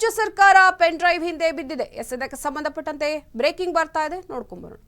ರಾಜ್ಯ ಸರ್ಕಾರ pen drive ಹಿಂದೆ ಬಿದ್ದಿದೆ. ಇದಕ್ಕೆ ಸಂಬಂಧಪಟ್ಟಂತೆ ಬ್ರೇಕಿಂಗ್ ಬರ್ತಾ ಇದೆ, ನೋಡ್ಕೊಂಬರೋಣ.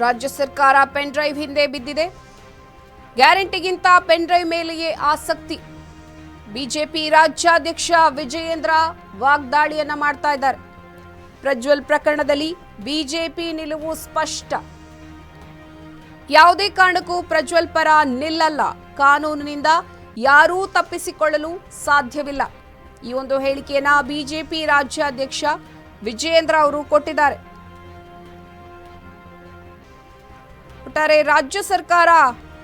ರಾಜ್ಯ ಸರ್ಕಾರ ಪೆನ್ ಡ್ರೈವ್ ಹಿಂದೆ ಬಿದ್ದಿದೆ. ಗ್ಯಾರಂಟಿಗಿಂತ ಪೆನ್ ಡ್ರೈವ್ ಮೇಲೆಯೇ ಆಸಕ್ತಿ. ಬಿಜೆಪಿ ರಾಜ್ಯಾಧ್ಯಕ್ಷ ವಿಜಯೇಂದ್ರ ವಾಗ್ದಾಳಿಯನ್ನ ಮಾಡ್ತಾ ಇದ್ದಾರೆ. ಪ್ರಜ್ವಲ್ ಪ್ರಕರಣದಲ್ಲಿ ಬಿಜೆಪಿ ನಿಲುವು ಸ್ಪಷ್ಟ. ಯಾವುದೇ ಕಾರಣಕ್ಕೂ ಪ್ರಜ್ವಲ್ ಪರ ನಿಲ್ಲಲ್ಲ. ಕಾನೂನಿನಿಂದ ಯಾರೂ ತಪ್ಪಿಸಿಕೊಳ್ಳಲು ಸಾಧ್ಯವಿಲ್ಲ. ಈ ಒಂದು ಹೇಳಿಕೆಯನ್ನ ಬಿಜೆಪಿ ರಾಜ್ಯಾಧ್ಯಕ್ಷ ವಿಜಯೇಂದ್ರ ಅವರು ಕೊಟ್ಟಿದ್ದಾರೆ. ಒಟ್ಟಾರೆ ರಾಜ್ಯ ಸರ್ಕಾರ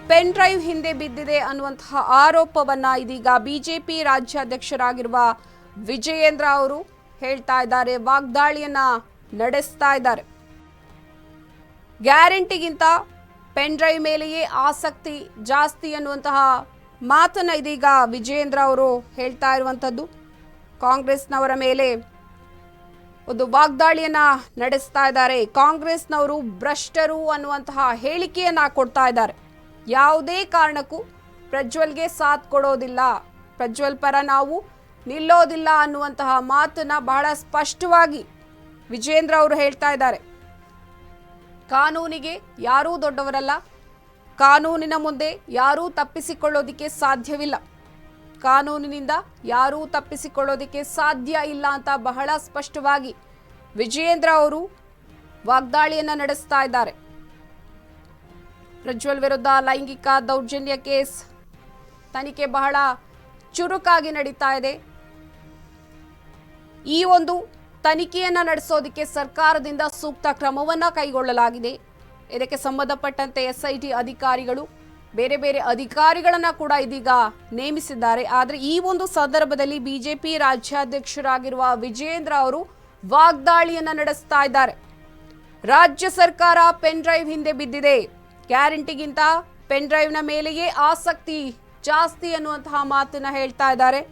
ಪೆನ್ ಡ್ರೈವ್ ಹಿಂದೆ ಬಿದ್ದಿದೆ ಅನ್ನುವಂತಹ ಆರೋಪವನ್ನ ಇದೀಗ ಬಿಜೆಪಿ ರಾಜ್ಯಾಧ್ಯಕ್ಷರಾಗಿರುವ ವಿಜಯೇಂದ್ರ ಅವರು ಹೇಳ್ತಾ ಇದ್ದಾರೆ. ವಾಗ್ದಾಳಿಯನ್ನ ನಡೆಸ್ತಾ ಇದ್ದಾರೆ. ಗ್ಯಾರಂಟಿಗಿಂತ ಪೆನ್ ಡ್ರೈವ್ ಮೇಲೆಯೇ ಆಸಕ್ತಿ ಜಾಸ್ತಿ ಅನ್ನುವಂತಹ ಮಾತನ್ನ ಇದೀಗ ವಿಜಯೇಂದ್ರ ಅವರು ಹೇಳ್ತಾ ಇರುವಂತದ್ದು. ಕಾಂಗ್ರೆಸ್ನವರ ಮೇಲೆ ಒಂದು ವಾಗ್ದಾಳಿಯನ್ನ ನಡೆಸ್ತಾ ಇದ್ದಾರೆ. ಕಾಂಗ್ರೆಸ್ನವರು ಭ್ರಷ್ಟರು ಅನ್ನುವಂತಹ ಹೇಳಿಕೆಯನ್ನ ಕೊಡ್ತಾ ಇದ್ದಾರೆ. ಯಾವುದೇ ಕಾರಣಕ್ಕೂ ಪ್ರಜ್ವಲ್ಗೆ ಸಾಥ್ ಕೊಡೋದಿಲ್ಲ, ಪ್ರಜ್ವಲ್ ಪರ ನಾವು ನಿಲ್ಲೋದಿಲ್ಲ ಅನ್ನುವಂತಹ ಮಾತನ್ನ ಬಹಳ ಸ್ಪಷ್ಟವಾಗಿ ವಿಜಯೇಂದ್ರ ಅವರು ಹೇಳ್ತಾ ಇದ್ದಾರೆ. ಕಾನೂನಿಗೆ ಯಾರೂ ದೊಡ್ಡವರಲ್ಲ, ಕಾನೂನಿನ ಮುಂದೆ ಯಾರೂ ತಪ್ಪಿಸಿಕೊಳ್ಳೋದಿಕ್ಕೆ ಸಾಧ್ಯವಿಲ್ಲ, ಕಾನೂನಿನಿಂದ ಯಾರೂ ತಪ್ಪಿಸಿಕೊಳ್ಳೋದಿಕ್ಕೆ ಸಾಧ್ಯ ಇಲ್ಲ ಅಂತ ಬಹಳ ಸ್ಪಷ್ಟವಾಗಿ ವಿಜಯೇಂದ್ರ ಅವರು ವಾಗ್ದಾಳಿಯನ್ನ ನಡೆಸ್ತಾ ಇದ್ದಾರೆ. ಪ್ರಜ್ವಲ್ ವಿರುದ್ಧ ಲೈಂಗಿಕ ದೌರ್ಜನ್ಯ ಕೇಸ್ ತನಿಖೆ ಬಹಳ ಚುರುಕಾಗಿ ನಡೀತಾ ಇದೆ. ಈ ಒಂದು ತನಿಖೆಯನ್ನ ನಡೆಸೋದಕ್ಕೆ ಸರ್ಕಾರದಿಂದ ಸೂಕ್ತ ಕ್ರಮವನ್ನ ಕೈಗೊಳ್ಳಲಾಗಿದೆ. ಇದಕ್ಕೆ ಸಂಬಂಧಪಟ್ಟಂತೆ ಎಸ್ಐಟಿ ಅಧಿಕಾರಿಗಳು ಬೇರೆ ಬೇರೆ ಅಧಿಕಾರಿಗಳನ್ನ ಕೂಡ ಇದೀಗ ನೇಮಿಸಿದ್ದಾರೆ. ಆದರೆ ಈ ಒಂದು ಸಂದರ್ಭದಲ್ಲಿ ಬಿಜೆಪಿ ರಾಜ್ಯಾಧ್ಯಕ್ಷರಾಗಿರುವ ವಿಜಯೇಂದ್ರ ಅವರು ವಾಗ್ದಾಳಿಯನ್ನ ನಡೆಸ್ತಾ ಇದ್ದಾರೆ. ರಾಜ್ಯ ಸರ್ಕಾರ ಪೆನ್ ಡ್ರೈವ್ ಹಿಂದೆ ಬಿದ್ದಿದೆ, ಗ್ಯಾರಂಟಿಗಿಂತ ಪೆನ್ ಡ್ರೈವ್ನ ಮೇಲೆಯೇ ಆಸಕ್ತಿ ಜಾಸ್ತಿ ಅನ್ನುವಂತಹ ಮಾತನ್ನ ಹೇಳ್ತಾ ಇದ್ದಾರೆ.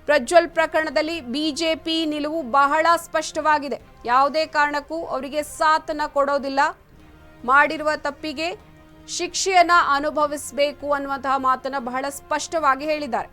ಪ್ರಜ್ವಲ್ ಪ್ರಕರಣದಲ್ಲಿ ಬಿಜೆಪಿ ನಿಲುವು ಬಹಳ ಸ್ಪಷ್ಟವಾಗಿದೆ. ಯಾವುದೇ ಕಾರಣಕ್ಕೂ ಅವರಿಗೆ ಸಾಥನ್ನ ಕೊಡೋದಿಲ್ಲ, ಮಾಡಿರುವ ತಪ್ಪಿಗೆ ಶಿಕ್ಷೆಯನ್ನ ಅನುಭವಿಸಬೇಕು ಅನ್ನುವಂತಹ ಮಾತನ್ನ ಬಹಳ ಸ್ಪಷ್ಟವಾಗಿ ಹೇಳಿದ್ದಾರೆ.